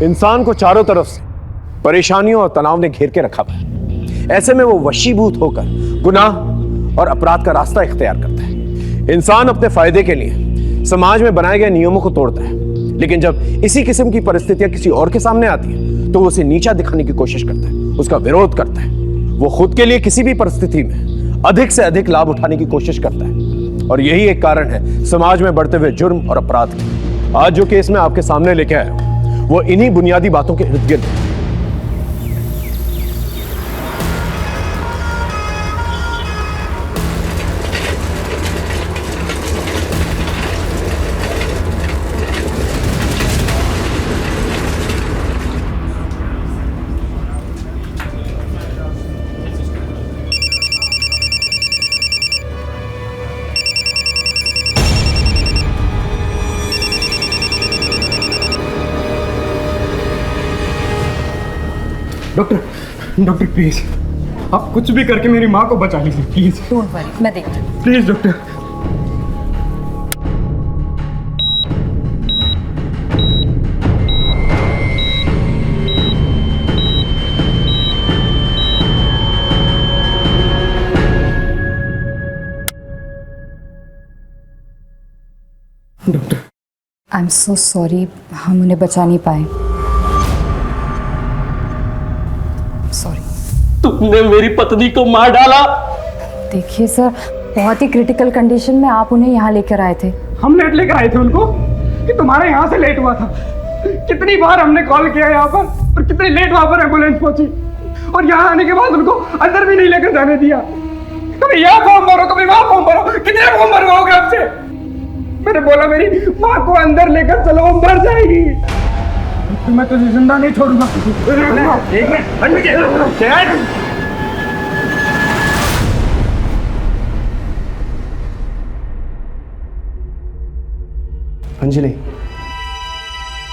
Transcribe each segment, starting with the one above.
इंसान को चारों तरफ से परेशानियों और तनाव ने घेर के रखा हुआ है। ऐसे में वो वशीभूत होकर गुनाह और अपराध का रास्ता इख्तियार करता है। इंसान अपने फायदे के लिए समाज में बनाए गए नियमों को तोड़ता है, लेकिन जब इसी किस्म की परिस्थितियां किसी और के सामने आती है तो वो उसे नीचा दिखाने की कोशिश करता है, उसका विरोध करता है। वो खुद के लिए किसी भी परिस्थिति में अधिक से अधिक लाभ उठाने की कोशिश करता है, और यही एक कारण है समाज में बढ़ते हुए जुर्म और अपराध के। आज जो केस मैं आपके सामने लेके आया हूं वो इन्हीं बुनियादी बातों के इर्द गिर्द है। डॉक्टर प्लीज, आप कुछ भी करके मेरी माँ को बचा लीजिए प्लीज। डोंट वरी, मैं देखती हूँ। Please doctor. Doctor I am so sorry, हम उन्हें बचा नहीं पाए। सॉरी। तुमने मेरी पत्नी को मार डाला। देखिए सर, बहुत ही क्रिटिकल कंडीशन में आप उन्हें यहाँ लेकर आए थे। हम लेट लेकर आए थे उनको कि तुम्हारे यहाँ से लेट हुआ था। कितनी बार हमने कॉल किया यहाँ पर, और कितनी लेट वहां पर एम्बुलेंस पहुंची, और यहाँ आने के बाद उनको अंदर भी नहीं लेकर जाने दिया। कभी यहाँ फॉर्म भरो, कभी वहां फॉर्म भरो, कितने फॉर्म भरवाओगे आपसे? मैंने बोला मेरी माँ को अंदर लेकर चलो, वो मर जाएगी। मैं तुझे जिंदा नहीं छोड़ूंगा। एक मिनट,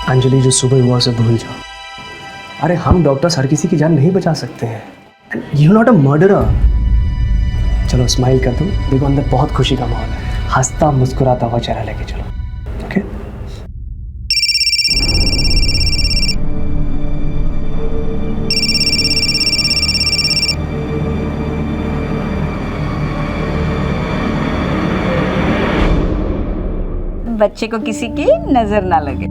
अंजलि जो सुबह हुआ उसे भूल जाओ। अरे हम डॉक्टर्स हर किसी की जान नहीं बचा सकते हैं। You not a murderer. चलो स्माइल कर दो, देखो अंदर बहुत खुशी का माहौल है। हंसता मुस्कुराता हुआ चेहरा लेके चलो, ओके? बच्चे को किसी की नजर ना लगे।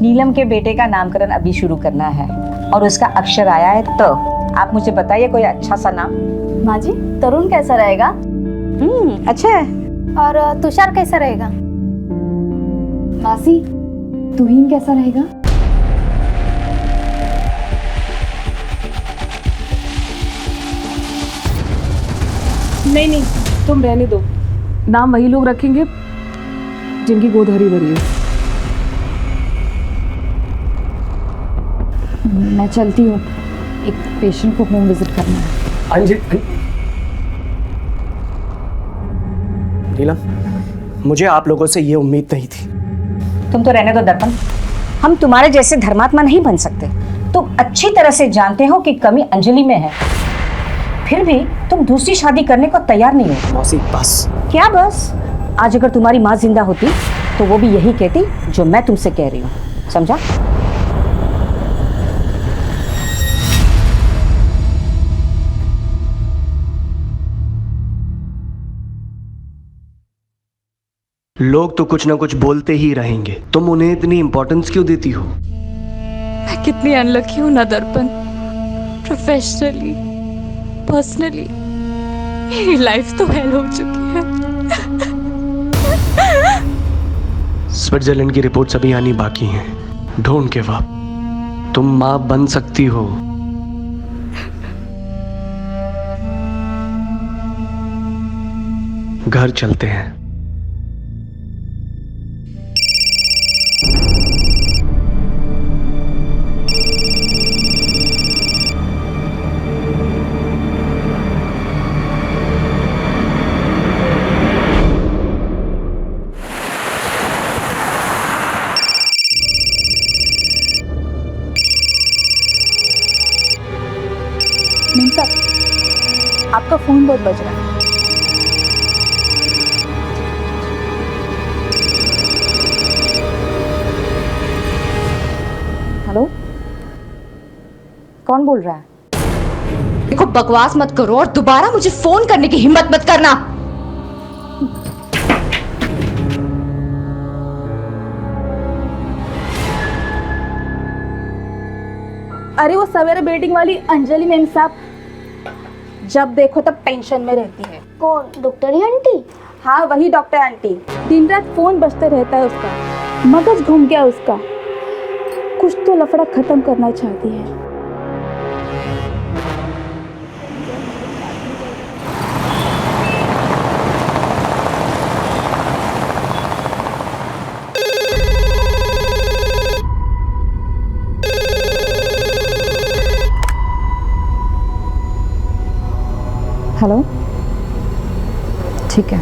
नीलम के बेटे का नामकरण अभी शुरू करना है और उसका अक्षर आया है, तो आप मुझे बताइए कोई अच्छा सा नाम। माँ जी, तरुण कैसा रहेगा? अच्छा है। और तुषार कैसा रहेगा? मासी, तुहीन कैसा रहेगा? नहीं, तुम रहने दो। नाम वही लोग रखेंगे जिनकी गोद हरी भरी है। मैं चलती हूँ, एक पेशेंट को होम विजिट करना है। अंजलि, नीलम, मुझे आप लोगों से ये उम्मीद नहीं थी। तुम तो रहने दो दर्पण, हम तुम्हारे जैसे धर्मात्मा नहीं बन सकते। तुम अच्छी तरह से जानते हो कि कमी अंजलि में है, फिर भी तुम दूसरी शादी करने को तैयार नहीं हो। मौसी बस। क्या बस? आज अगर तुम्हारी माँ जिंदा होती तो वो भी यही कहती जो मैं तुमसे कह रही हूँ, समझा? लोग तो कुछ ना कुछ बोलते ही रहेंगे, तुम उन्हें इतनी इंपॉर्टेंस क्यों देती हो? मैं कितनी अनलकी हूँ ना दर्पण। प्रोफेशनली, पर्सनली मेरी लाइफ तो हेल हो चुकी है। स्विट्जरलैंड की रिपोर्ट्स अभी आनी बाकी हैं। डोंट गिव अप, तुम माँ बन सकती हो। घर चलते हैं। मीम साहब, आपका फोन बहुत बज रहा है। कौन बोल रहा है? देखो, बकवास मत करो और दोबारा मुझे फोन करने की हिम्मत मत करना। अरे वो सवेरे बेटिंग वाली अंजलि मैम साहब, जब देखो तब टेंशन में रहती है। कौन? Doctor aunty? हाँ वही डॉक्टर आंटी, दिन रात फोन बजते रहता है उसका, मगज घूम गया उसका। कुछ तो लफड़ा खत्म करना चाहती है। हेलो, ठीक है।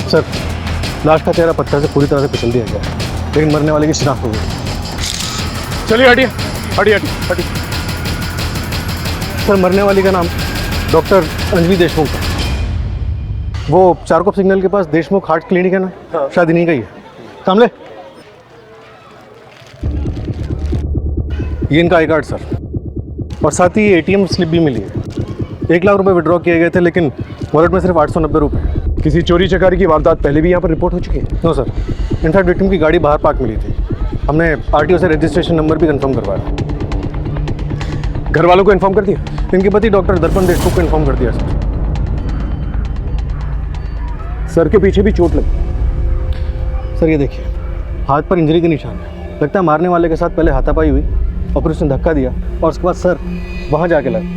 सर, लाश का चेहरा पत्थर से पूरी तरह से कुचल दिया गया है, लेकिन मरने वाले की शिनाख्त हो गई। चलिए हटिए हटिए हटिए। सर, मरने वाली का नाम डॉक्टर अंजलि देशमुख है। वो चारकोप सिग्नल के पास देशमुख हार्ट क्लिनिक है ना, शायद इन्हीं का ही है। सामने ये इनका आई कार्ड सर, और साथ ही एटीएम स्लिप भी मिली है। 1 लाख रुपए विड्रॉ किए गए थे, लेकिन वॉलेट में सिर्फ 890 रुपये है। किसी चोरी चकारी की वारदात पहले भी यहाँ पर रिपोर्ट हो चुकी है? नो सर, इनफैक्ट विक्टिम की गाड़ी बाहर पार्क मिली थी। हमने आरटीओ से रजिस्ट्रेशन नंबर भी कंफर्म करवाया। घर वालों को इन्फॉर्म कर दिया? इनके पति डॉक्टर दर्पण देशमुख को इन्फॉर्म कर दिया सर। सर के पीछे भी चोट लगी। सर ये देखिए, हाथ पर इंजरी के निशान है। लगता है मारने वाले के साथ पहले हाथापाई हुई और फिर उसने धक्का दिया और उसके बाद सर वहाँ जाके लगा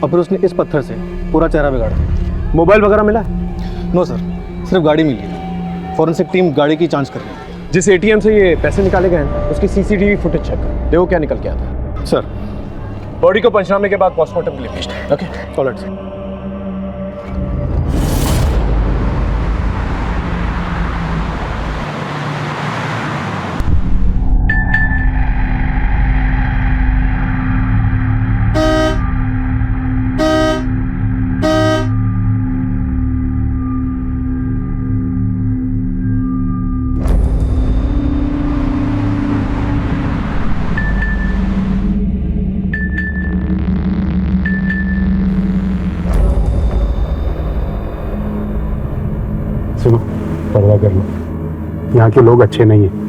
और फिर उसने इस पत्थर से पूरा चेहरा बिगाड़ दिया। मोबाइल वगैरह मिला? नो सर, सिर्फ गाड़ी मिली है। फॉरेंसिक टीम गाड़ी की जांच कर रही है। जिस एटीएम से ये पैसे निकाले गए हैं उसकी सीसीटीवी फुटेज चेक कर, देखो क्या निकल के आता है। सर, बॉडी को पंचनामे के बाद पोस्टमार्टम के लिए भेजना है। Okay, alright sir. सुनो, परवाह कर लो, यहाँ के लोग अच्छे नहीं हैं।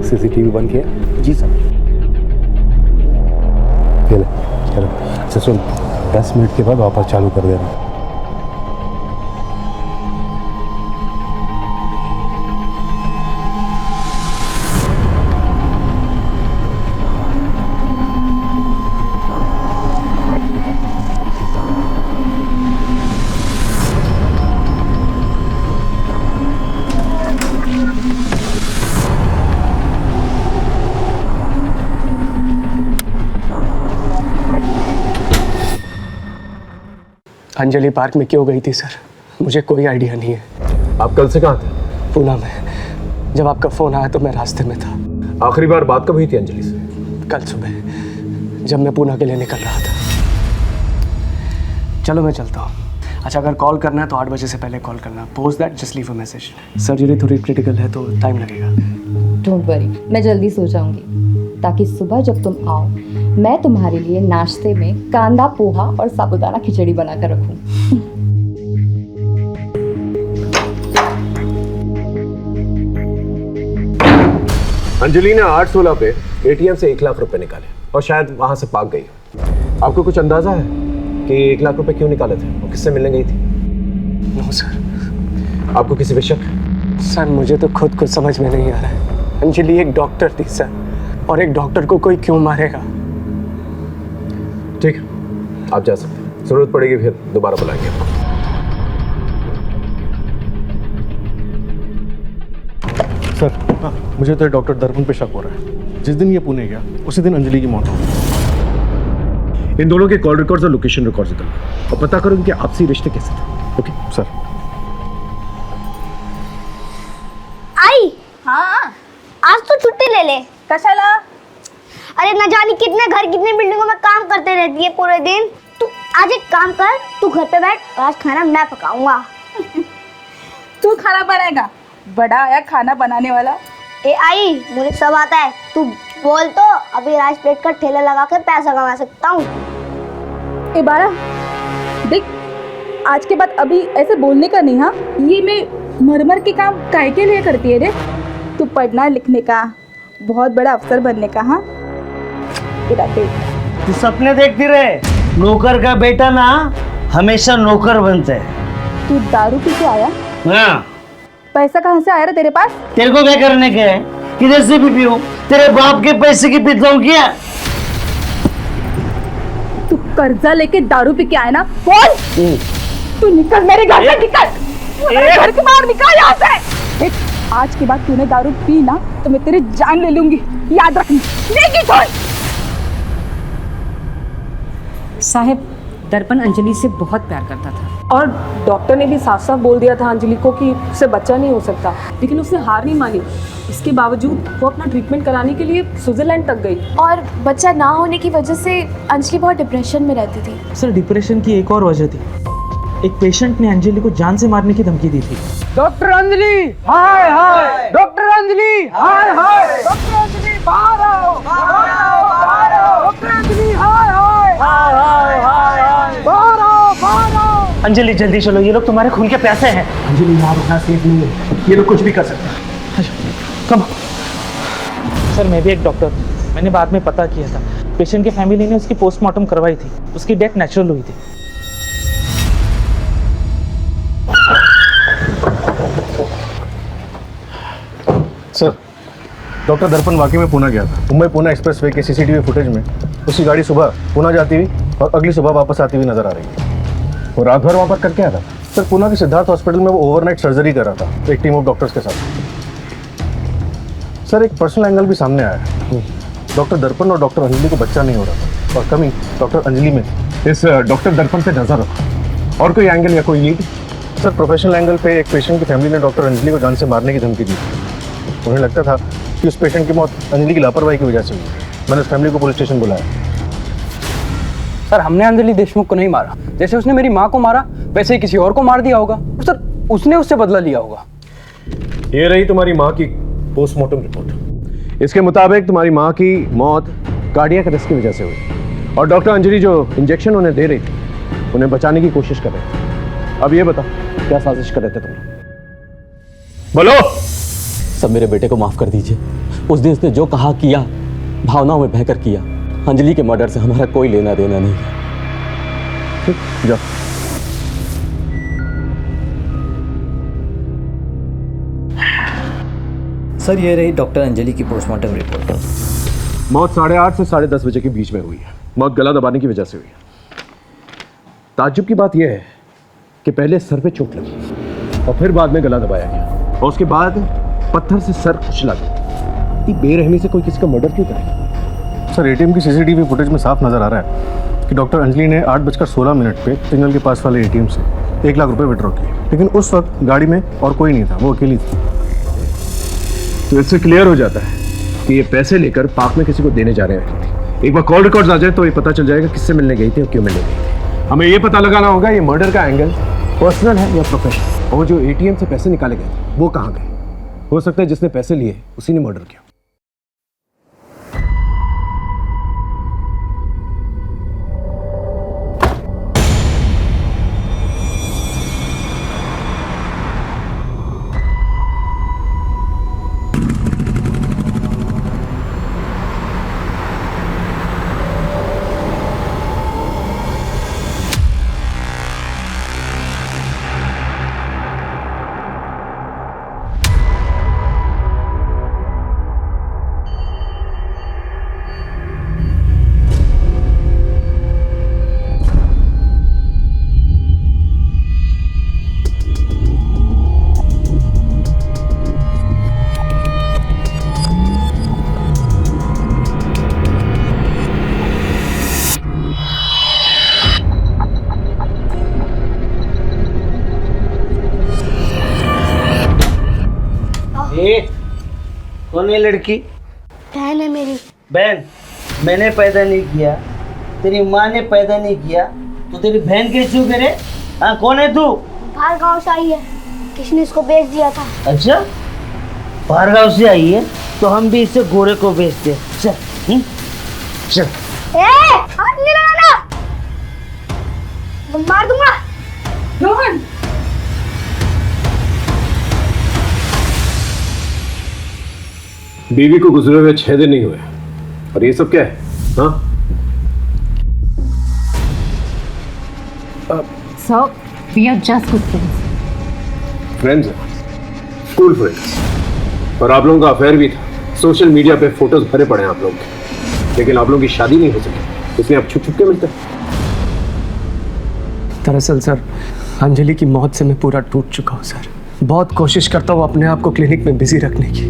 सीसीटीवी बंद किया? जी सर। चलो चलो, अच्छा सुन, 10 मिनट के बाद वापस चालू कर देना। अंजलि पार्क में क्यों गई थी सर, मुझे कोई आइडिया नहीं है। आप कल से कहाँ थे? पूना में। जब आपका फ़ोन आया तो मैं रास्ते में था। आखिरी बार बात कब हुई थी अंजलि से? कल सुबह, जब मैं पूना के लिए निकल रहा था। चलो मैं चलता हूँ, अच्छा, अगर कॉल करना है तो 8 बजे से पहले कॉल करना। Post that just leave a message. Surgery थोड़ी क्रिटिकल है तो टाइम लगेगा। डोंट वरी, मैं जल्दी सो जाऊंगी ताकि सुबह जब तुम आओ मैं तुम्हारे लिए नाश्ते में कांदा पोहा और साबूदाना खिचड़ी बनाकर रखूं। अंजलि ने 8/16 पे एटीएम से 1 लाख रुपए निकाले और शायद वहां से भाग गई। आपको कुछ अंदाजा है कि 1 लाख रुपए क्यों निकाले थे और किससे मिलने गई थी? No sir. आपको किसी पे शक? सर मुझे तो खुद कुछ समझ में नहीं आ रहा है। अंजलि एक डॉक्टर थी सर, और एक डॉक्टर को कोई क्यों मारेगा? ठीक है, आप जा सकते हैं। जरूरत पड़ेगी फिर दोबारा बुलाएंगे आपको। सर मुझे तो डॉक्टर दर्पण पे शक हो रहा है। जिस दिन ये पुणे गया उसी दिन अंजलि की मौत हो गई। इन दोनों के कॉल रिकॉर्ड्स और लोकेशन रिकॉर्ड्स निकालो और पता करो इनके आपसी रिश्ते कैसे थे। Okay sir. आई हाँ, आज तो छुट्टी ले ले। कशाला? अरे न जाने कितने घर कितने बिल्डिंगों में काम करते रहती है पूरे दिन। तू आज एक काम कर, तू घर पे बैठ, आज खाना मैं पकाऊंगा। तू खाना बनाएगा? बड़ा आया खाना बनाने वाला। ए आई, मुझे सब आता है, तू बोल तो अभी राइस प्लेट का ठेला लगा के पैसा कमा सकता हूँ। ए बारा, देख आज के बाद अभी ऐसे बोलने का नहीं। हाँ, ये मैं मरमर के काम काहे के लिए करती है रे? तू पढ़ना लिखने का, बहुत बड़ा अफसर बनने का। हाँ तू सपने देखती रहे। नौकर का बेटा ना हमेशा नौकर बनता है। तू दारू पी के आया? हाँ। पैसा कहाँ से आया रे तेरे पास? तेरे को क्या करने के है? किधर से भी पीऊं? तेरे बाप के पैसे की पीता हूँ क्या? तू कर्जा लेके दारू पी के आया ना? बोल। तू निकल मेरे घर से, निकल घर के बाहर, निकल यहाँ से। देख, आज के बाद तूने दारू पी ना तो मैं तेरी जान ले लूंगी, याद रखना। नहीं छोड़। साहब, दर्पण अंजलि से बहुत प्यार करता था और डॉक्टर ने भी साफ साफ बोल दिया था अंजलि को कि उससे बच्चा नहीं हो सकता, लेकिन उसने हार नहीं मानी। इसके बावजूद वो अपना ट्रीटमेंट कराने के लिए स्विट्जरलैंड तक गई। और बच्चा ना होने की वजह से अंजलि बहुत डिप्रेशन में रहती थी। सर डिप्रेशन की एक और वजह थी। एक पेशेंट ने अंजलि को जान से मारने की धमकी दी थी। डॉक्टर अंजलि, हाय हाय। डॉक्टर अंजलि, हाय हाय। डॉक्टर अंजलि, बाहर आओ, बाहर आओ, बाहर आओ। डॉक्टर अंजलि, हाय हाय, हाय हाय, हाय हाय। बाहर आओ, बाहर आओ। अंजलि जल्दी चलो, ये लोग तुम्हारे खून के प्यासे हैं। अंजलि यहाँ रुकना सेफ नहीं है, ये लोग कुछ भी कर सकते हैं। कम। सर मैं भी एक डॉक्टर हूँ, मैंने बाद में पता किया था। पेशेंट की फैमिली ने उसकी पोस्टमार्टम करवाई थी, उसकी डेथ नेचुरल हुई थी। सर डॉक्टर दर्पण वाकई में पुणे गया था। मुंबई पुणे एक्सप्रेसवे के सीसीटीवी फुटेज में उसकी गाड़ी सुबह पुणे जाती हुई और अगली सुबह वापस आती हुई नजर आ रही है। वो रात भर वहाँ पर करके आया था। सर पुणे के सिद्धार्थ हॉस्पिटल में वो ओवरनाइट सर्जरी कर रहा था एक टीम ऑफ डॉक्टर्स के साथ। सर एक पर्सनल एंगल भी सामने आया है। डॉक्टर दर्पण और डॉक्टर अंजलि को बच्चा नहीं हो रहा था और कमी डॉक्टर अंजलि में थी। इस डॉक्टर दर्पण पे नजर रखो। और कोई एंगल या कोई लीड? सर प्रोफेशनल एंगल पे एक पेशेंट की फैमिली ने डॉक्टर अंजलि को जान से मारने की धमकी दी। उन्हें लगता था कि उस पेशेंट की मौत अंजलि की लापरवाही की वजह से हुई। मैंने उस फैमिली को पुलिस स्टेशन बुलाया। सर हमने अंजलि देशमुख को नहीं मारा। जैसे उसने मेरी माँ को मारा वैसे ही किसी और को मार दिया होगा। सर उसने उससे बदला लिया होगा। ये रही तुम्हारी माँ की पोस्टमार्टम रिपोर्ट। इसके मुताबिक तुम्हारी माँ की मौत कार्डियक अरेस्ट की वजह से हुई और डॉक्टर अंजलि जो इंजेक्शन उन्हें दे रही थी उन्हें बचाने की कोशिश कर रहे थे। अब ये बता क्या साजिश कर रहे थे तुम? बोलो। सब मेरे बेटे को माफ कर दीजिए। उस दिन उसने जो कहा किया, भावनाओं में बहकर किया। अंजलि के मर्डर से हमारा कोई लेना देना नहीं है। ठीक, जाओ। सर ये रही डॉक्टर अंजलि की पोस्टमार्टम रिपोर्ट। मौत 8:30 से 10:30 बजे के बीच में हुई है। मौत गला दबाने की वजह से हुई है। ताज्जुब की बात यह है कि पहले सर पे चोट लगी और फिर बाद में गला दबाया गया और उसके बाद पत्थर से सर कुचला गया। इतनी बेरहमी से कोई किसी का मर्डर क्यों करेगा? सर एटीएम की सीसीटीवी फुटेज में साफ नजर आ रहा है कि डॉक्टर अंजलि ने 8:16 पे सिग्नल के पास वाले एटीएम से 1 लाख रुपए विड्रॉ किए, लेकिन उस वक्त गाड़ी में और कोई नहीं था, वो अकेली थी। तो इससे क्लियर हो जाता है कि ये पैसे लेकर पार्क में किसी को देने जा रहे हैं। एक बार कॉल रिकॉर्ड्स आ जाए तो ये पता चल जाएगा किससे मिलने गई थी और क्यों मिलने गई थी। हमें ये पता लगाना होगा ये मर्डर का एंगल पर्सनल है या प्रोफेशनल, और जो एटीएम से पैसे निकाले गए थे वो कहाँ गए। हो सकता है जिसने पैसे लिए उसी ने मर्डर किया। कौन है लड़की? बहन है मेरी। बहन? मैंने पैदा नहीं किया, तेरी माँ ने पैदा नहीं किया, तो तेरी बहन कैसे हो रे? हाँ, कौन है तू? बाहर गांव से आई है, किसी ने इसको बेच दिया था। अच्छा, बाहर गाँव से आई है, तो हम भी इसे गोरे को बेचते हैं। चल चल। हाथ नहीं लगाना, मार दूंगा। रोहन, बीवी को गुजरे हुए 6 दिन नहीं हुए और ये सब क्या है? हाँ? So, we are just good friends. Friends हैं, स्कूल फ्रेंड्स, और आप लोगों का अफेयर भी था। सोशल मीडिया पे फोटोज भरे पड़े हैं आप लोगों के, लेकिन आप लोगों की शादी नहीं हो सकी, इसलिए आप छुप छुप के मिलते हैं। दरअसल सर, अंजलि की मौत से मैं पूरा टूट चुका हूँ सर। बहुत कोशिश करता हूँ अपने आप को क्लिनिक में बिजी रखने की,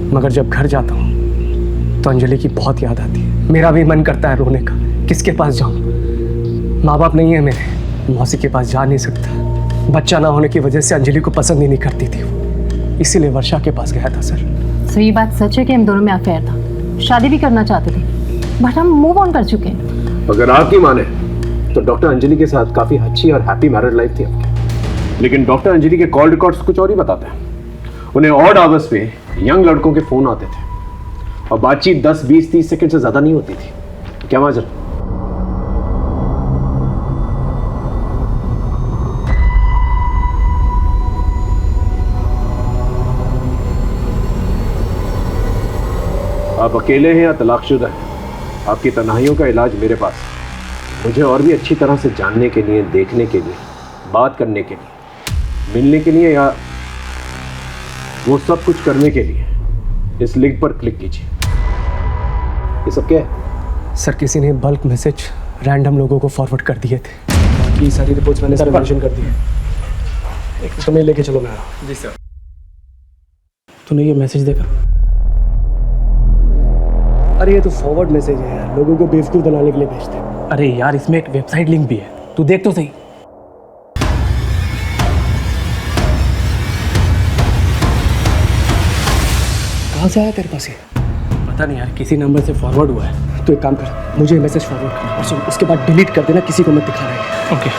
मगर जब घर जाता हूँ तो अंजलि की बहुत याद आती है। मेरा भी मन करता है रोने का, किसके पास जाऊँ? माँ बाप नहीं है मेरे, मौसी के पास जा नहीं सकता। बच्चा ना होने की वजह से अंजलि को पसंद ही नहीं करती थी वो, इसीलिए वर्षा के पास गया था सर। तो ये बात सच है कि हम दोनों में अफेयर था, शादी भी करना चाहते थे, बट हम मूव ऑन कर चुके हैं। अगर आपकी माने तो डॉक्टर अंजलि के साथ काफी अच्छी और हैप्पी मैरिड लाइफ थी आपकी, लेकिन डॉक्टर अंजलि के कॉल रिकॉर्ड्स कुछ और ही बताते हैं। उन्हें ऑड आवर्स पे यंग लड़कों के फोन आते थे और बातचीत 10, 20, 30 सेकंड से ज्यादा नहीं होती थी। क्या माजरा? आप अकेले हैं या तलाकशुदा हैं? आपकी तन्हाइयों का इलाज मेरे पास है। मुझे और भी अच्छी तरह से जानने के लिए, देखने के लिए, बात करने के लिए, मिलने के लिए या वो सब कुछ करने के लिए इस लिंक पर क्लिक कीजिए। ये सब क्या है? सर, किसी ने बल्क मैसेज रैंडम लोगों को फॉरवर्ड कर दिए थे। बाकी सारी रिपोर्ट्स मैंने सर मेंशन कर दी है। एक समय लेके चलो मैं आ रहा हूँ। जी सर। तूने ये मैसेज देखा? अरे ये तो फॉरवर्ड मैसेज है यार, लोगों को बेवकूफ़ बनाने के लिए भेजते हैं। अरे यार, इसमें एक वेबसाइट लिंक भी है, तू देख तो सही। कहाँ से आया तेरे पास ये? पता नहीं यार, किसी नंबर से फॉरवर्ड हुआ है। तो एक काम कर, मुझे मैसेज फॉरवर्ड कर और सुन, उसके बाद डिलीट कर देना, किसी को मत दिखा रहे। ओके।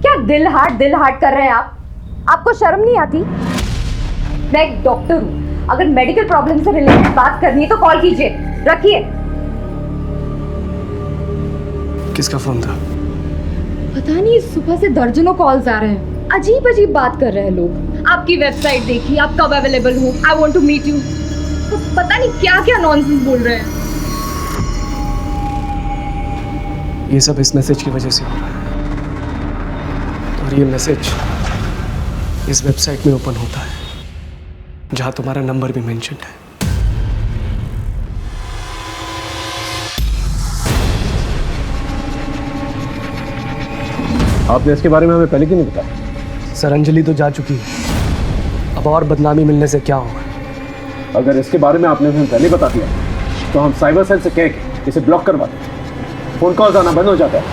क्या दिल हार्ट कर रहे हैं आप? आपको शर्म नहीं आती? मैं एक डॉक्टर हूँ, अगर मेडिकल प्रॉब्लम से रिलेटेड बात करनी है तो कॉल कीजिए, रखिए। किसका फोन था? पता नहीं, सुबह से दर्जनों कॉल्स आ रहे हैं, अजीब अजीब बात कर रहे हैं लोग। आपकी वेबसाइट देखी, आप कब अवेलेबल हो, I want to meet you, तो पता नहीं क्या क्या नॉनसेंस बोल रहे हैं। ये सब इस मैसेज की वजह से हो रहा है, और ये मैसेज इस वेबसाइट में ओपन होता है जहां तुम्हारा नंबर भी मेंशन्ड है। आपने इसके बारे में हमें पहले क्यों नहीं बताया? सर, अंजलि तो जा चुकी है, अब और बदनामी मिलने से क्या होगा? अगर इसके बारे में आपने हमें पहले बता दिया तो हम साइबर सेल से कह के इसे ब्लॉक करवा देते, फोन कॉल्स आना बंद हो जाता है।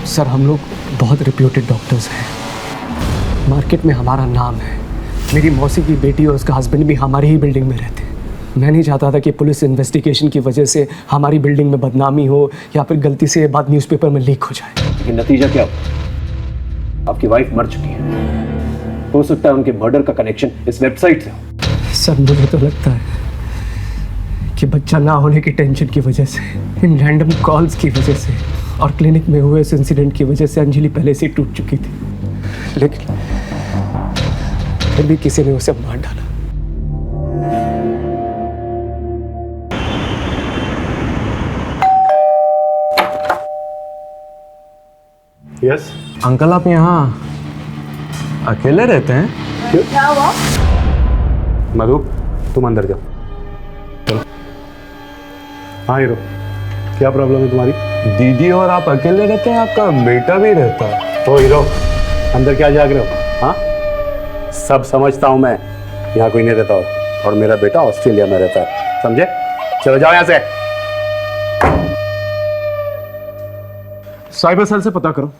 सर, हम लोग बहुत रिप्यूटेड डॉक्टर्स हैं, मार्केट में हमारा नाम है। मेरी मौसी की बेटी और उसका हस्बैंड भी हमारी ही बिल्डिंग में रहते हैं। मैं नहीं चाहता था कि पुलिस इन्वेस्टिगेशन की वजह से हमारी बिल्डिंग में बदनामी हो या फिर गलती से बात न्यूज़पेपर में लीक हो जाए। लेकिन नतीजा क्या हुआ? आपकी वाइफ मर चुकी है। हो सकता है उनके मर्डर का कनेक्शन इस वेबसाइट से हो। सर मुझे तो लगता है कि बच्चा ना होने की टेंशन की वजह से, इन रैंडम कॉल्स की वजह से और क्लिनिक में हुए इस इंसिडेंट की वजह से अंजलि पहले से ही टूट चुकी थी, लेकिन फिर भी किसी ने उसे मार डाला। यस अंकल आप यहाँ अकेले रहते हैं? क्या हुआ? मधु तुम अंदर जाओ, चलो। हाँ हीरो, क्या प्रॉब्लम है तुम्हारी? दीदी और आप अकेले रहते हैं, आपका बेटा भी रहता है। ओ हीरो, अंदर क्या जाग रहे हो? हाँ, सब समझता हूँ मैं, यहाँ कोई नहीं रहता और मेरा बेटा ऑस्ट्रेलिया में रहता है, समझे? चलो जाओ यहाँ से। साइबर सेल से पता करो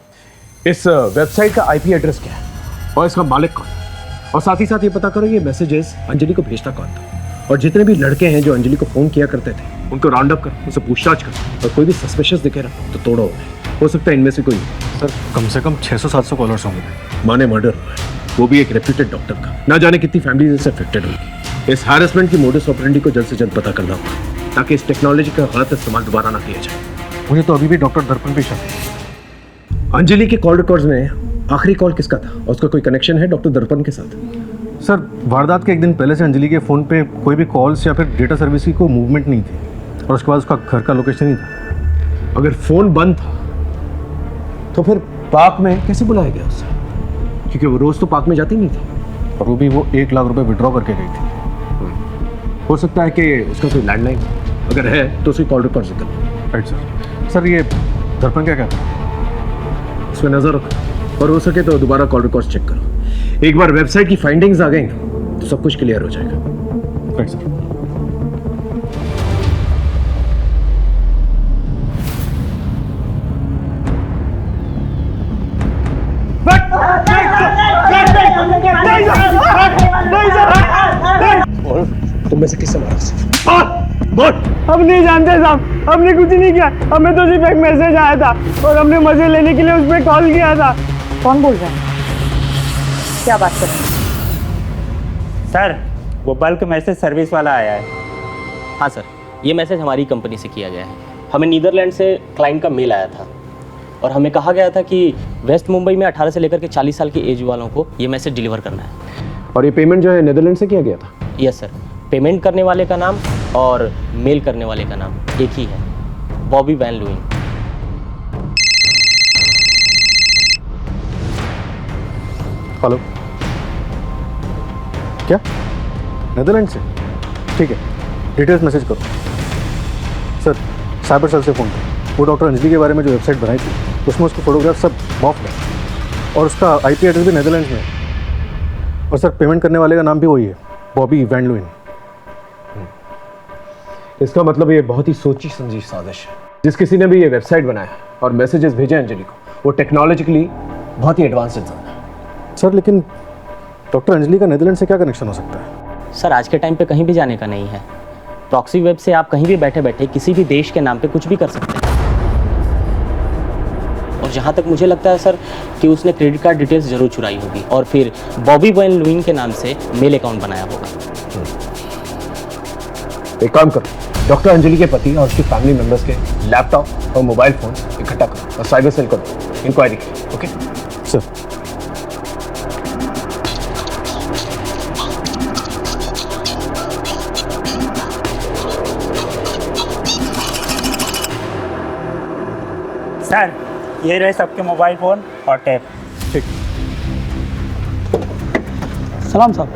इस वेबसाइट का आईपी एड्रेस क्या है और इसका मालिक कौन है, और साथ ही साथ ये पता करो ये मैसेजेस अंजलि को भेजता कौन था, और जितने भी लड़के हैं जो अंजलि को फोन किया करते थे उनको राउंड अप करो, उनसे पूछताछ करो, और कोई भी सस्पिशियस दिखे ना तो तोड़ो उन्हें। हो सकता है इनमें से कोई। सर कम से कम 600-700 कॉलर्स होंगे। माने मर्डर हुआ है, वो भी एक रेप्यूटेड डॉक्टर का। ना जाने कितनी फैमिली इससे अफेक्टेड होगी। इस हैरेसमेंट की मोडस ऑपरेंडी को जल्द से जल्द पता करना होगा ताकि इस टेक्नोलॉजी का गलत इस्तेमाल दोबारा ना किया जाए। मुझे तो अभी भी डॉक्टर दर्पण पे शक है। अंजलि के कॉल रिकॉर्ड्स में आखिरी कॉल किसका था और उसका कोई कनेक्शन है डॉक्टर दर्पण के साथ? सर वारदात के एक दिन पहले से अंजलि के फ़ोन पे कोई भी कॉल्स या फिर डेटा सर्विस की कोई मूवमेंट नहीं थी, और उसके बाद उसका घर का लोकेशन ही था। अगर फोन बंद था तो फिर पार्क में कैसे बुलाया गया उसे? क्योंकि वो रोज तो पार्क में जाती नहीं थी, और वो भी वो 1 लाख रुपए विड्रॉ करके गई थी। हो सकता है कि उसका कोई लैंडलाइन, अगर है तो उसकी कॉल रिकॉर्ड से करो। Right sir. सर ये दर्पण क्या कहता है? उस पर नजर रखो और हो सके तो दोबारा कॉल रिकॉर्ड चेक करो। एक बार वेबसाइट की फाइंडिंग्स आ गई ना तो सब कुछ क्लियर हो जाएगा। Right sir. तुम में से किससे मारा उसे? हम नहीं जानते साहब, हमने कुछ नहीं किया, हमें तो सिर्फ एक मैसेज आया था और हमने मजे लेने के लिए उस पर कॉल किया था। कौन बोल रहा है? क्या बात कर रहे हैं? सर वो बल्क मैसेज सर्विस वाला आया है। हाँ सर, ये मैसेज हमारी कंपनी से किया गया है। हमें नीदरलैंड से क्लाइंट का मेल आया था और हमें कहा गया था कि वेस्ट मुंबई में 18 से लेकर के 40 साल की एज वालों को ये मैसेज डिलीवर करना है। और ये पेमेंट जो है नीदरलैंड से किया गया था? यस सर, पेमेंट करने वाले का नाम और मेल करने वाले का नाम एक ही है, बॉबी वैन लुइन। हेलो, क्या नीदरलैंड से? ठीक है, डिटेल्स मैसेज करो। सर साइबर सेल से फ़ोन करो, वो डॉक्टर अंजलि के बारे में जो वेबसाइट बनाई थी उसमें उसको फोटोग्राफ सब ऑफ है और उसका आईपी एड्रेस भी नीदरलैंड में है, और सर पेमेंट करने वाले का नाम भी वही है, बॉबी वैन लुइन। इसका मतलब ये बहुत ही सोची समझी साजिश है। जिस किसी ने भी ये वेबसाइट बनाया और मैसेजेस भेजे अंजलि को, वो टेक्नोलॉजिकली बहुत ही एडवांस इंसान है। सर लेकिन डॉक्टर अंजलि का नीदरलैंड से क्या कनेक्शन हो सकता है? सर आज के टाइम पे कहीं भी जाने का नहीं है। प्रॉक्सी वेब से आप कहीं भी बैठे बैठे किसी भी देश के नाम पे कुछ भी कर सकते हैं। और जहाँ तक मुझे लगता है सर कि उसने क्रेडिट कार्ड डिटेल्स जरूर चुराई होगी और फिर बॉबी वैन लुइन के नाम से मेल अकाउंट बनाया होगा। एक काम करो, डॉक्टर अंजलि के पति और उसकी फैमिली मेंबर्स के लैपटॉप और मोबाइल फोन इकट्ठा करो और साइबर सेल करो इंक्वायरी की। Okay sir. सर ये रहे सबके मोबाइल फ़ोन और टैब। ठीक। सलाम साहब।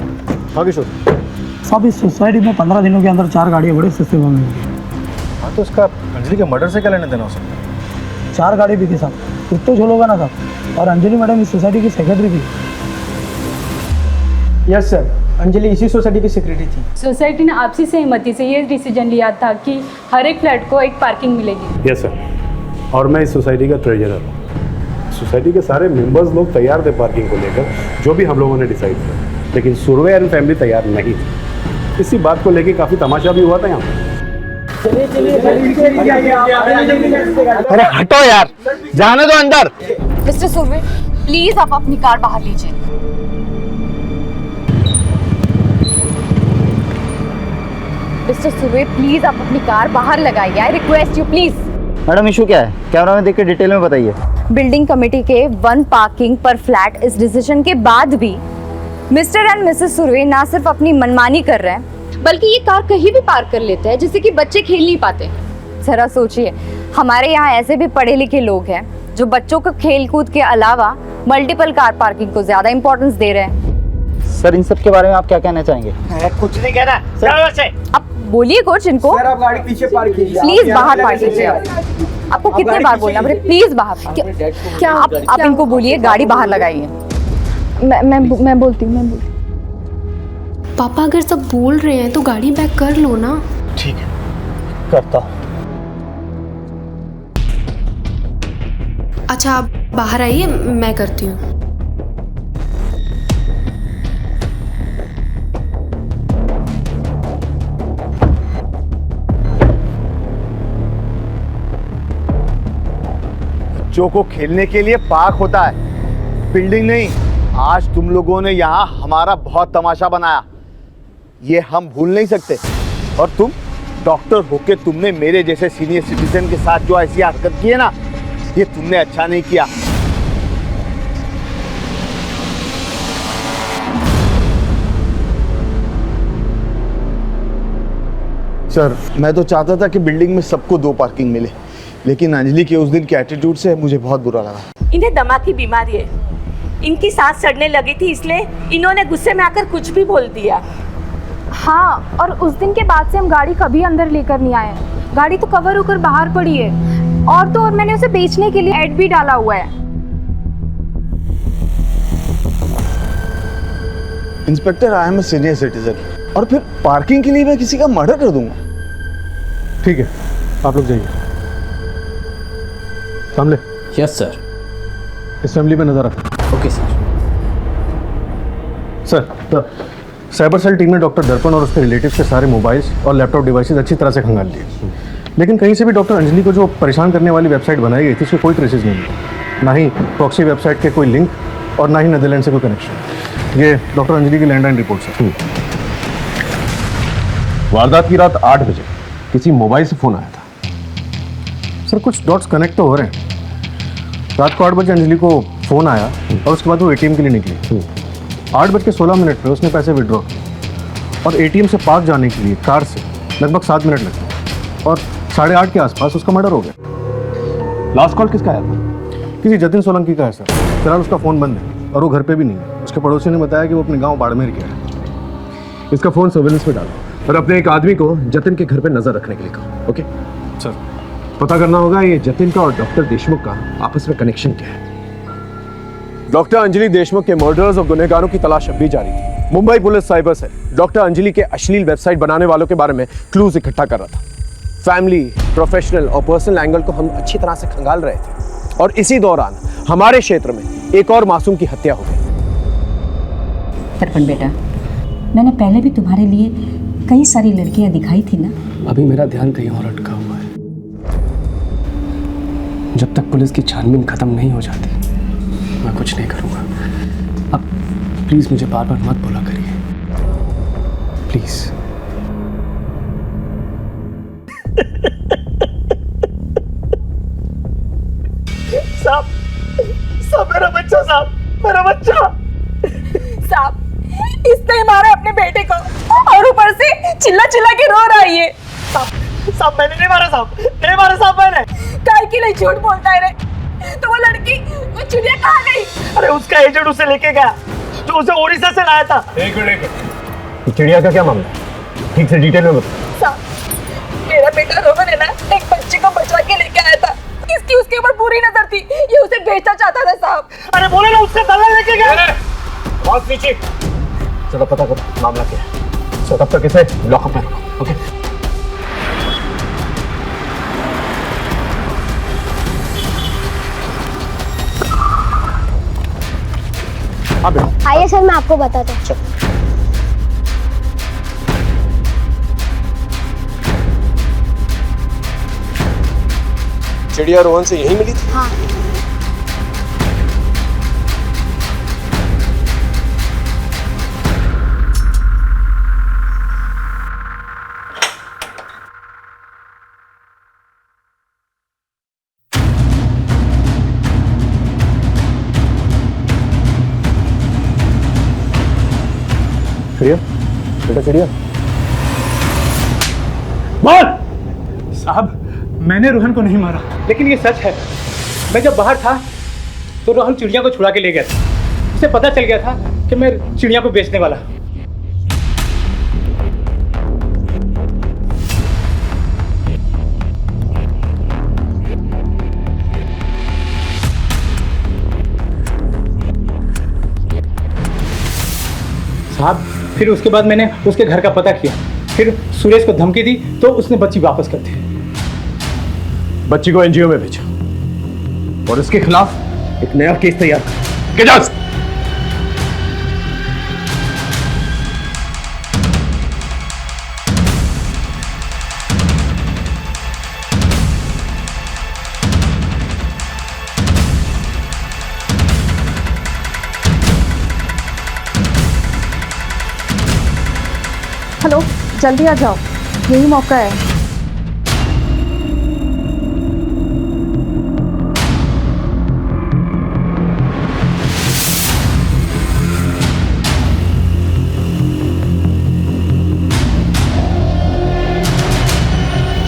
आगे शो। साहब इस सोसाइटी में 15 दिनों के अंदर 4 गाड़ियाँ बड़े सस्ते में मिली। हाँ तो उसका अंजलि के मर्डर से क्या लेना देना हो सकता है? 4 गाड़ी भी थी साहब, कुछ तो झोल होगा ना साहब। और अंजलि मैडम इस सोसाइटी की सेक्रेटरी थी। यस सर, अंजलि इसी सोसाइटी की सेक्रेटरी थी। सोसाइटी ने आपसी सहमति से ये डिसीजन लिया था कि हर एक फ्लैट को एक पार्किंग मिलेगी। यस सर, और मैं इस सोसाइटी का ट्रेजरर हूँ। सोसाइटी के सारे मेंबर्स लोग तैयार थे पार्किंग को लेकर, जो भी हम लोगों ने डिसाइड किया, लेकिन सुरवे एंड फैमिली तैयार नहीं थी। इसी बात को लेके काफी तमाशा भी हुआ था यहाँ। अरे हटो यार, जाने दो अंदर। मिस्टर सुरवे, प्लीज आप अपनी कार बाहर लीजिए। मिस्टर सुरवे, प्लीज आप अपनी कार बाहर लगाइए। I request you please. Madam issue क्या है? कैमरा में देख के डिटेल में बताइए। बिल्डिंग कमेटी के 1 पार्किंग पर फ्लैट इस डिसीजन के बाद भी मिस्टर एंड मिसेस सुरवे ना सिर्फ अपनी मनमानी कर रहे हैं, बल्कि ये कार कहीं भी पार्क कर लेते हैं जिससे कि बच्चे खेल नहीं पाते। जरा सोचिए, हमारे यहाँ ऐसे भी पढ़े लिखे लोग हैं जो बच्चों को खेल कूद के अलावा मल्टीपल कार पार्किंग को ज्यादा इंपॉर्टेंस दे रहे हैं। सर इन सब के बारे में आप क्या कहना चाहेंगे? कुछ नहीं कहना सर। अब बोलिए कुछ इनको। आप गाड़ी पीछे पार्क कीजिए। प्लीज बाहर पार्क कीजिए। आपको कितने बार बोलना पड़े, प्लीज बाहर। क्या आप इनको बोलिए गाड़ी बाहर लगाइए। मैं बोलती हूँ। पापा अगर सब बोल रहे हैं तो गाड़ी बैक कर लो ना। ठीक है, करता हूँ। अच्छा आप बाहर आइए, मैं करती हूँ। बच्चों को खेलने के लिए पार्क होता है, बिल्डिंग नहीं। आज तुम लोगों ने यहाँ हमारा बहुत तमाशा बनाया, ये हम भूल नहीं सकते। और तुम डॉक्टर होके तुमने मेरे जैसे सीनियर सिटीजन के साथ जो ऐसी हरकत की है ना, ये तुमने अच्छा नहीं किया। सर मैं तो चाहता था कि बिल्डिंग में सबको 2 पार्किंग मिले, लेकिन अंजलि के उस दिन के एटीट्यूड से मुझे बहुत बुरा लगा। इन्हें दमा की बीमारी है, इनकी सांस चढ़ने लगी थी, इसलिए इन्होंने गुस्से में आकर कुछ भी बोल दिया। हाँ, और उस दिन के बाद से हम गाड़ी कभी अंदर लेकर नहीं आए। गाड़ी तो कवर होकर बाहर पड़ी है, और तो और मैंने उसे बेचने के लिए ऐड भी डाला हुआ है। Inspector I am a senior citizen, और फिर पार्किंग के लिए मैं किसी का मर्डर कर दूंगा? ठीक है, आप लोग जाइए। सामने। Yes sir. इस फैमिली पे नजर रखना। Okay sir. Sir, cyber cell team ने डॉक्टर दर्पण और उसके रिलेटिव्स के सारे मोबाइल्स और लैपटॉप डिवाइसेस अच्छी तरह से खंगाल लिए, लेकिन कहीं से भी डॉक्टर अंजलि को जो परेशान करने वाली वेबसाइट बनाई गई थी उसके कोई ट्रेसेस नहीं मिले, ना ही प्रॉक्सी वेबसाइट के कोई लिंक और ना ही नीदरलैंड से कोई कनेक्शन। ये डॉक्टर अंजलि की लैंडलाइन रिपोर्ट है। वारदात की रात 8 बजे किसी मोबाइल से फोन आया था। सर कुछ डॉट्स कनेक्ट तो हो रहे हैं। रात को 8 बजे अंजलि को फोन आया और उसके बाद वो एटीएम के लिए निकली। 8:16 पे उसने पैसे विड्रॉ किए और एटीएम से पार्क जाने के लिए कार से लगभग 7 मिनट लगे और 8:30 के आसपास उसका मर्डर हो गया। लास्ट कॉल किसका आया था? किसी जतिन सोलंकी का है सर। फिलहाल उसका फ़ोन बंद है और वो घर पे भी नहीं है। उसके पड़ोसी ने बताया कि वो अपने गांव बाड़मेर गया है। इसका फ़ोन सर्वेलेंस पे डालो और अपने एक आदमी को जतिन के घर पे नजर रखने के लिए कहो। Okay sir. पता करना होगा ये जतिन का और डॉक्टर देशमुख का आपस में कनेक्शन क्या है। डॉक्टर अंजलि देशमुख के मर्डरर्स और गुनहगारों की तलाश अब भी जारी थी। मुंबई पुलिस साइबर से डॉक्टर अंजलि के अश्लील वेबसाइट बनाने वालों के बारे में क्लूज इकट्ठा कर रहा था। फैमिली, प्रोफेशनल और पर्सनल एंगल को हम अच्छी तरह से खंगाल रहे थे और इसी दौरान हमारे क्षेत्र में एक और मासूम की हत्या हो गई। दर्पण बेटा, मैंने पहले भी तुम्हारे लिए कई सारी लड़कियां दिखाई थी ना। अभी मेरा ध्यान कहीं और अटका हुआ है। जब तक पुलिस की छानबीन खत्म नहीं हो जाती मैं कुछ नहीं करूंगा। अब प्लीज मुझे बार बार मत बोला करिए, प्लीज। साहब मेरा बच्चा, साहब मेरा बच्चा। साहब, इसने मारा अपने बेटे को और ऊपर से चिल्ला चिल्ला के रो रहा है ये। साहब मैंने नहीं मारा, साहब नहीं मारा, साहब मैंने। काय के लिए झूठ बोलता है रे? तो वो लड़की, वो चिड़िया कहाँ गई? अरे उसका एजेंट उसे लेके गया जो उसे ओडिशा से लाया था। एक मिनट, चिड़िया का क्या मामला है? ठीक से डिटेल में बताओ। साहब, मेरा बेटा रोहन है ना, एक बच्चे को बचा के लेके आया था। इसकी उसके ऊपर पूरी नजर थी, ये उसे बेचना चाहता था साहब। अरे बोले ना उसका दलाल लेके गया। बहुत नीचे। चलो पता करो मामला क्या है। सो तब तक इसे लॉकअप में रखो। ओके। आइए सर, मैं आपको बताता हूँ। चिड़िया रोहन से यहीं मिली थी? हाँ। चिड़िया, बेटा चिड़िया। बोल। साहब, मैंने रोहन को नहीं मारा, लेकिन ये सच है। मैं जब बाहर था तो रोहन चिड़िया को छुड़ा के ले गया था। उसे पता चल गया था कि मैं चिड़िया को बेचने वाला। साहब, फिर उसके बाद मैंने उसके घर का पता किया, फिर सुरेश को धमकी दी तो उसने बच्ची वापस कर दी। बच्ची को एनजीओ में भेजा और इसके खिलाफ एक नया केस तैयार कर। जा। हेलो, जल्दी आ जाओ, यही मौका है।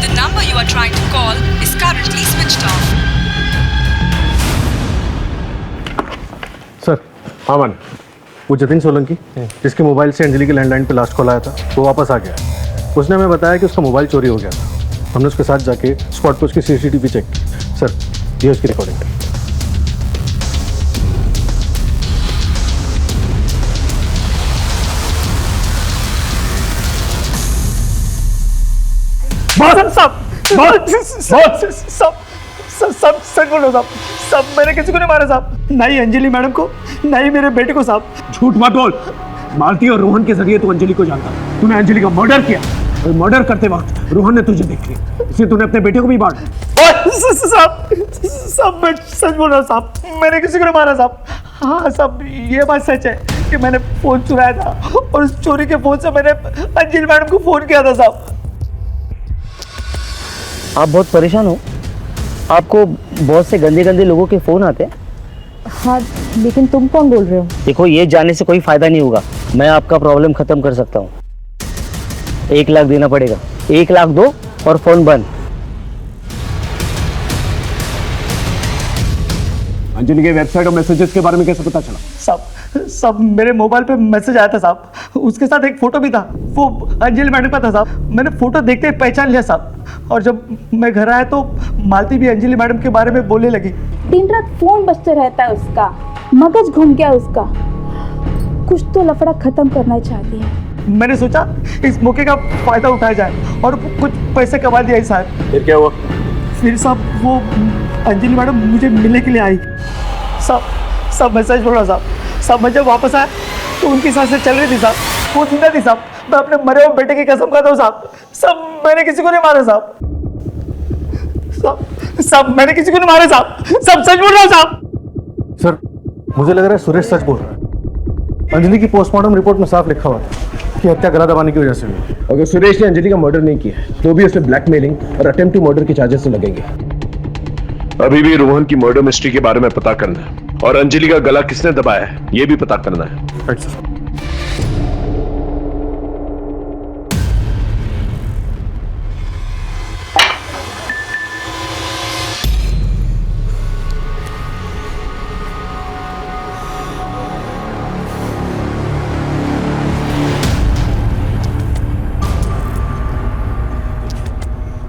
The number you are trying to call is currently switched off. Sir, हाँ मान, वो जतिन सोलंकी जिसके मोबाइल से अंजलि के लैंडलाइन पे लास्ट कॉल आया था, वो वापस आ गया। उसने हमें बताया कि उसका मोबाइल चोरी हो गया था। हमने उसके साथ जाके स्पॉट पे उसकी सीसीटीवी चेक की। सर, ये उसकी रिकॉर्डिंग है। सब सच बोलो साहब। सब मैंने किसी को नहीं मारा साहब, ना ही अंजलि मैडम को, ना ही मेरे बेटे को साहब। झूठ मत बोल। मालती और रोहन के जरिए तू अंजलि को जानता। तूने अंजलि का मर्डर किया और मर्डर करते वक्त रोहन ने तुझे देख लिया, इसलिए तूने अपने बेटे को भी मारा। साहब मैं सच बोल रहा हूँ साहब, मैंने किसी को नहीं मारा साहब। हाँ साहब, ये बात सच है कि मैंने फोन चुराया था और उस चोरी के फोन से मैंने अंजलि मैडम को फोन किया था साहब। आप बहुत परेशान हो? आपको बहुत से गंदे गंदे लोगों के फ़ोन आते हैं? हाँ, लेकिन तुम कौन बोल रहे हो? देखो, ये जानने से कोई फ़ायदा नहीं होगा। मैं आपका प्रॉब्लम ख़त्म कर सकता हूँ। 1 लाख देना पड़ेगा। 1 लाख दो और फ़ोन बंद। अंजलि के वेबसाइट और मैसेजेस के बारे में कैसे पता चला? साहब मेरे मोबाइल पे मैसेज आया था साहब, उसके साथ एक फोटो भी था, वो अंजलि मैडम का था साहब। मैंने फोटो देखते ही पहचान लिया साहब, और जब मैं घर आया तो मालती भी अंजलि मैडम के बारे में बोलने लगी। दिन रात फोन बजते रहता है उसका, मगज घूम गया उसका। कुछ तो लफड़ा खत्म करना चाहती है। मैंने सोचा इस मौके का फायदा उठाया जाए और कुछ पैसे कमा दिया साहब। फिर क्या हुआ? फिर साहब वो अंजलि मैडम मुझे मिलने के लिए आई साहब। मैं सच बोल रहा साहब, मैं जब वापस आया तो उनकी सांसें चल रही थी साहब, वो जिंदा थी साहब। मैं अपने मरे हुए बेटे की कसम खाता हूँ साहब, मैंने किसी को नहीं मारा साहब। मैंने किसी को नहीं मारा साहब, सच बोल रहा हूँ साहब। सर, मुझे लग रहा है सुरेश सच बोल रहा है। अंजलि की पोस्टमार्टम रिपोर्ट में साफ लिखा हुआ था कि हत्या गला दबाने की वजह से हुई। अगर सुरेश ने अंजलि का मर्डर नहीं किया तो भी उसे ब्लैकमेलिंग और अटेम्प्ट टू मर्डर के चार्जेस से लगेंगे। अभी भी रोहन की मर्डर मिस्ट्री के बारे में पता करना है और अंजलि का गला किसने दबाया है यह भी पता करना है। Right sir.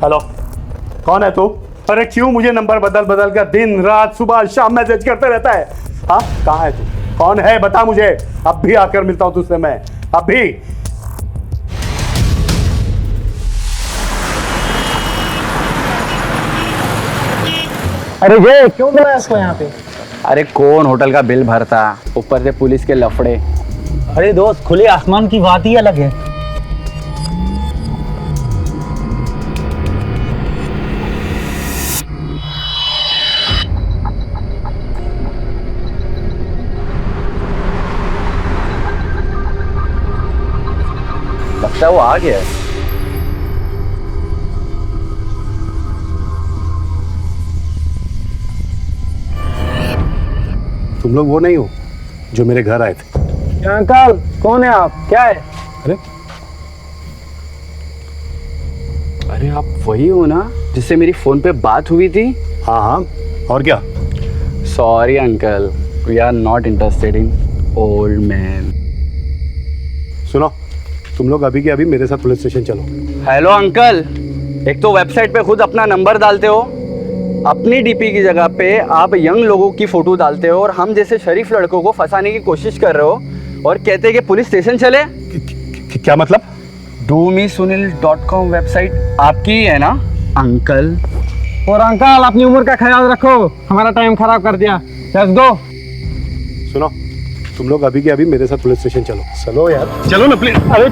हेलो, कौन है तू? अरे क्यों मुझे नंबर बदल बदल कर दिन रात सुबह शाम मैसेज करते रहता है? हाँ, कहाँ है तू? कौन है बता मुझे, अब भी आकर मिलता हूँ तुझसे मैं, अभी। अरे ये क्यों बुलाया इसको यहाँ पे? अरे कौन होटल का बिल भरता, ऊपर से पुलिस के लफड़े। अरे दोस्त, खुले आसमान की बात ही अलग है। लगता है वो आ गया है। तुम लोग वो नहीं हो जो मेरे घर आए थे? अंकल कौन है आप, क्या है? अरे आप वही हो ना जिससे मेरी फोन पे बात हुई थी? हाँ हाँ, और क्या? Sorry uncle, we are not interested in old man. सुनो, तुम लोग अभी के अभी मेरे साथ पुलिस स्टेशन चलो। हेलो अंकल, एक तो वेबसाइट पे खुद अपना नंबर डालते हो, अपनी डीपी की जगह पे आप यंग लोगों की फोटो डालते हो और हम जैसे शरीफ लड़कों को फंसाने की कोशिश कर रहे हो और कहते हैं कि पुलिस स्टेशन चले। क्या मतलब? domesunil.com वेबसाइट आपकी ही है ना अंकल? और अंकल अपनी उम्र का ख्याल रखो, हमारा टाइम खराब कर दिया। Let's go. सुनो, तुम लोग अभी के अभी मेरे साथ पुलिस स्टेशन चलो। चलो यार, चलो ना प्लीज। अरे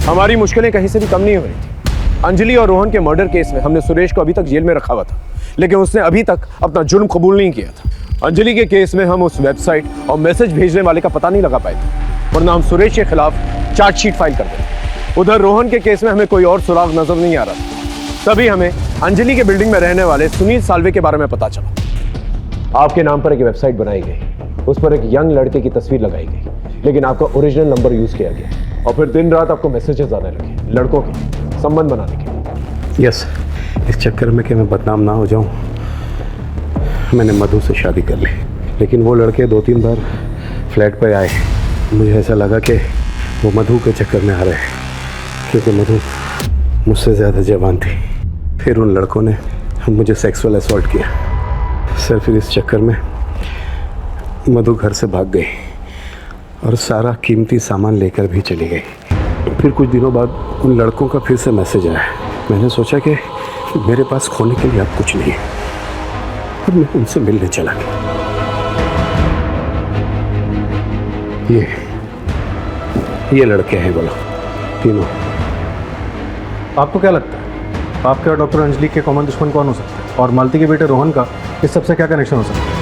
हमारी मुश्किलें कहीं से भी कम नहीं हो रही थी। अंजलि और रोहन के मर्डर केस में हमने सुरेश को अभी तक जेल में रखा हुआ था, लेकिन उसने अभी तक अपना जुर्म कबूल नहीं किया था। अंजलि के केस में हम उस वेबसाइट और मैसेज भेजने वाले का पता नहीं लगा पाए थे, वरना हम सुरेश के खिलाफ चार्जशीट फाइल कर देते। उधर रोहन के केस में हमें कोई और सुराग नजर नहीं आ रहा था। तभी हमें अंजलि के बिल्डिंग में रहने वाले सुनील साल्वे के बारे में पता चला। आपके नाम पर एक वेबसाइट बनाई गई, उस पर एक यंग लड़के की तस्वीर लगाई गई, लेकिन आपका ओरिजिनल नंबर यूज किया गया और फिर दिन रात आपको मैसेजेस आने लगे लड़कों के संबंध बनाने के। यस, इस चक्कर में कि मैं बदनाम ना हो जाऊं, मैंने मधु से शादी कर ली। लेकिन वो लड़के 2-3 बार फ्लैट पर आए, मुझे ऐसा लगा कि वो मधु के चक्कर में आ रहे हैं, क्योंकि मधु मुझसे ज़्यादा जवान थी। फिर उन लड़कों ने मुझे सेक्सुअल असॉल्ट किया। सर फिर इस चक्कर में मधु घर से भाग गई और सारा कीमती सामान लेकर भी चली गई। फिर कुछ दिनों बाद उन लड़कों का फिर से मैसेज आया। मैंने सोचा कि मेरे पास खोने के लिए अब कुछ नहीं है, और मैं उनसे मिलने चला गया। ये लड़के हैं बोलो, तीनों। आपको क्या लगता है आपके और डॉक्टर अंजलि के कॉमन दुश्मन कौन हो सकता है, और मालती के बेटे रोहन का इस सबसे क्या कनेक्शन हो सकता है?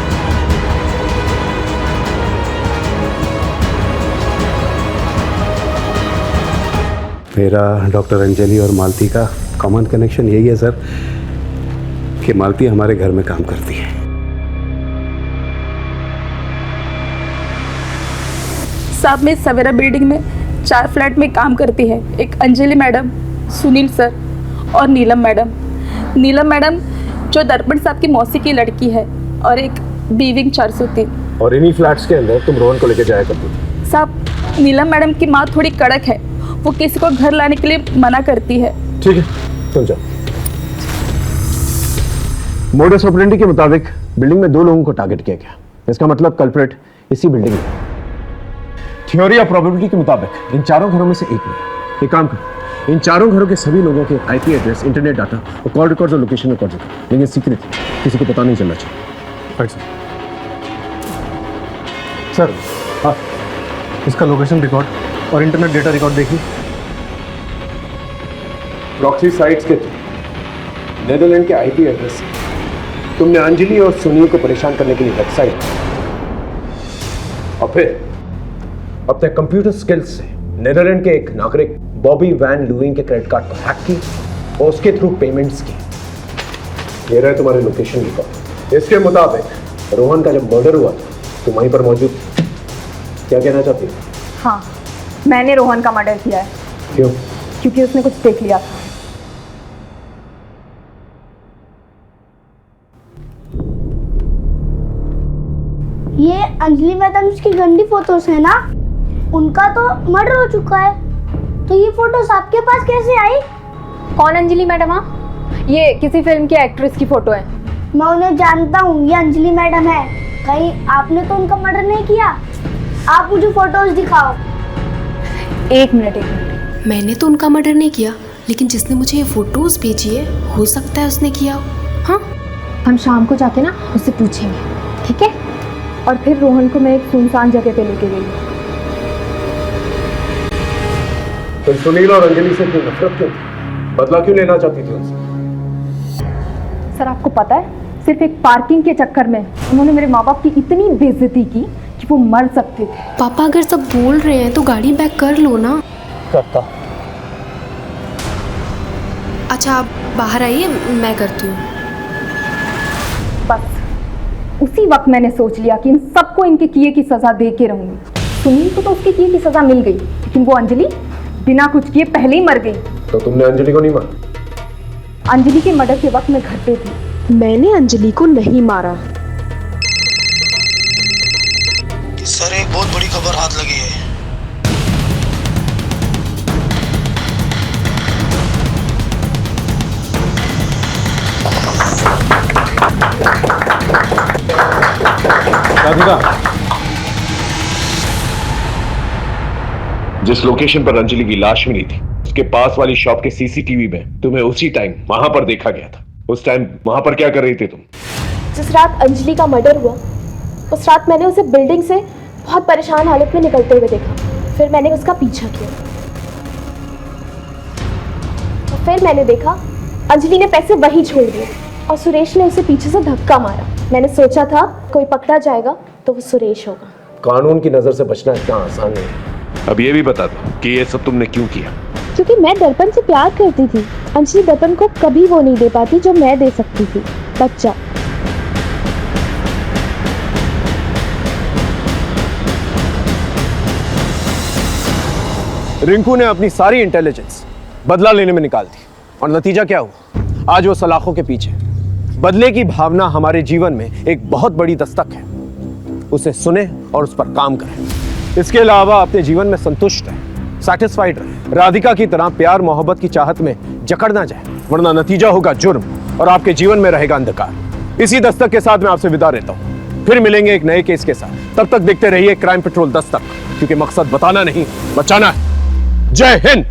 मेरा डॉक्टर अंजलि और मालती का कॉमन कनेक्शन यही है सर कि मालती हमारे घर में काम करती है। साहब मैं सवेरा बिल्डिंग में 4 फ्लैट में काम करती है। एक अंजलि मैडम, सुनील सर और नीलम मैडम। नीलम मैडम जो दर्पण साहब की मौसी की लड़की है, और एक बीविंग 403। और इन्हीं फ्लैट्स के अंदर तुम रोहन को लेकर जाया करती थी? साहब नीलम मैडम की माँ थोड़ी कड़क है, वो किसी को घर लाने के लिए मना करती है। ठीक है, तुम जाओ। मोडस ऑपरेंडी के मुताबिक बिल्डिंग में 2 लोगों को टारगेट किया गया। इसका मतलब कल्प्रेट इसी बिल्डिंग में। थ्योरी और प्रोबेबिलिटी के मुताबिक इन 4 घरों में से एक में। एक काम करो, इन 4 घरों के सभी लोगों के आईपी एड्रेस, इंटरनेट डाटा और कॉल रिकॉर्ड्स और लोकेशन रिकॉर्ड रखो, लेकिन सीक्रेट, किसी को पता नहीं चलना चाहिए। सर हाँ, इसका लोकेशन रिकॉर्ड और इंटरनेट डेटा रिकॉर्ड देखिए। प्रॉक्सी साइट्स के नेदरलैंड के आईपी एड्रेस से तुमने अंजलि और सुनील को परेशान करने के लिए वेबसाइट, और फिर अपने कंप्यूटर स्किल्स से नेदरलैंड के एक नागरिक बॉबी वैन लुइंग के क्रेडिट कार्ड को हैक की और उसके थ्रू पेमेंट्स की। ये रहे तुम्हारे लोकेशन रिकॉर्ड। इसके मुताबिक रोहन का जब मर्डर हुआ तुम वहीं पर मौजूद। क्या कहना चाहती हो? हाँ, मैंने रोहन का मर्डर किया है। क्यों? क्योंकि उसने कुछ देख लिया था। ये अंजलि मैडम की गंदी फोटोज है ना? उनका तो मर्डर हो चुका है, तो ये फोटोज आपके पास कैसे आई? कौन अंजलि मैडम? ये किसी फिल्म की एक्ट्रेस की फोटो है। मैं उन्हें जानता हूँ, ये अंजलि मैडम है। कहीं आपने तो उनका मर्डर नहीं किया? आप मुझे फोटोज दिखाओ। एक मिनट। मैंने तो उनका मर्डर नहीं किया, लेकिन जिसने मुझे ये फोटोज भेजी है हो सकता है उसने किया हो। हाँ, हम शाम को जाके ना उससे पूछेंगे, ठीक है? और फिर रोहन को मैं एक सुनसान जगह पे लेके गई। तुम सुनील और अंजलि से क्यों नफरत क्यों थी? बदला क्यों लेना चाहती थी उनसे? सर आपको पता है, सिर्फ एक पार्किंग के चक्कर में उन्होंने मेरे माँ बाप की इतनी बेइज्जती की कि वो मर सकते थे। पापा अगर सब बोल रहे हैं तो गाड़ी बैक कर लो ना। करता। अच्छा आप बाहर आइए, मैं करती हूँ। बस उसी वक्त मैंने सोच लिया कि इन सबको इनके किए की सजा दे के रहूंगी। सुनील को तो उसके किए की सजा मिल गई, लेकिन वो अंजलि बिना कुछ किए पहले ही मर गई। तो तुमने अंजलि को नहीं मारा? अंजलि के मर्डर के वक्त मैं घर पे थी। मैंने अंजलि को नहीं मारा। सर एक बहुत बड़ी खबर हाथ लगी है। राधिका, जिस लोकेशन पर अंजलि की लाश मिली थी उसके पास वाली शॉप के सीसीटीवी में तुम्हें उसी टाइम वहां पर देखा गया था। उस टाइम वहां पर क्या कर रही थी तुम? जिस रात अंजलि का मर्डर हुआ उस रात मैंने उसे बिल्डिंग से बहुत परेशान हालत में निकलते हुए देखा। फिर मैंने उसका पीछा किया और फिर मैंने देखा अंजलि ने पैसे वहीं छोड़ दिए और सुरेश ने उसे पीछे से धक्का मारा। मैंने सोचा था कोई पकड़ा जाएगा तो वो सुरेश होगा। कानून की नजर से बचना इतना आसान नहीं। अब ये भी बता दो कि ये सब तुमने क्यों किया? क्योंकि मैं दर्पण से प्यार करती थी। अंजलि दर्पण को कभी वो नहीं दे पाती जो मैं दे सकती थी। बच्चा। रिंकू ने अपनी सारी इंटेलिजेंस बदला लेने में निकाल दी और नतीजा क्या हुआ? आज वो सलाखों के पीछे। बदले की भावना हमारे जीवन में एक बहुत बड़ी दस्तक है। उसे सुने और उस पर काम करें। इसके अलावा अपने जीवन में संतुष्ट रहे, सैटिस्फाइड रहे। राधिका की तरह प्यार मोहब्बत की चाहत में जकड़ ना जाए, वरना नतीजा होगा जुर्म और आपके जीवन में रहेगा अंधकार। इसी दस्तक के साथ मैं आपसे विदा लेता हूं। फिर मिलेंगे एक नए केस के साथ। तब तक देखते रहिए क्राइम पेट्रोल दस्तक, क्योंकि मकसद बताना नहीं बचाना है। जय हिंद।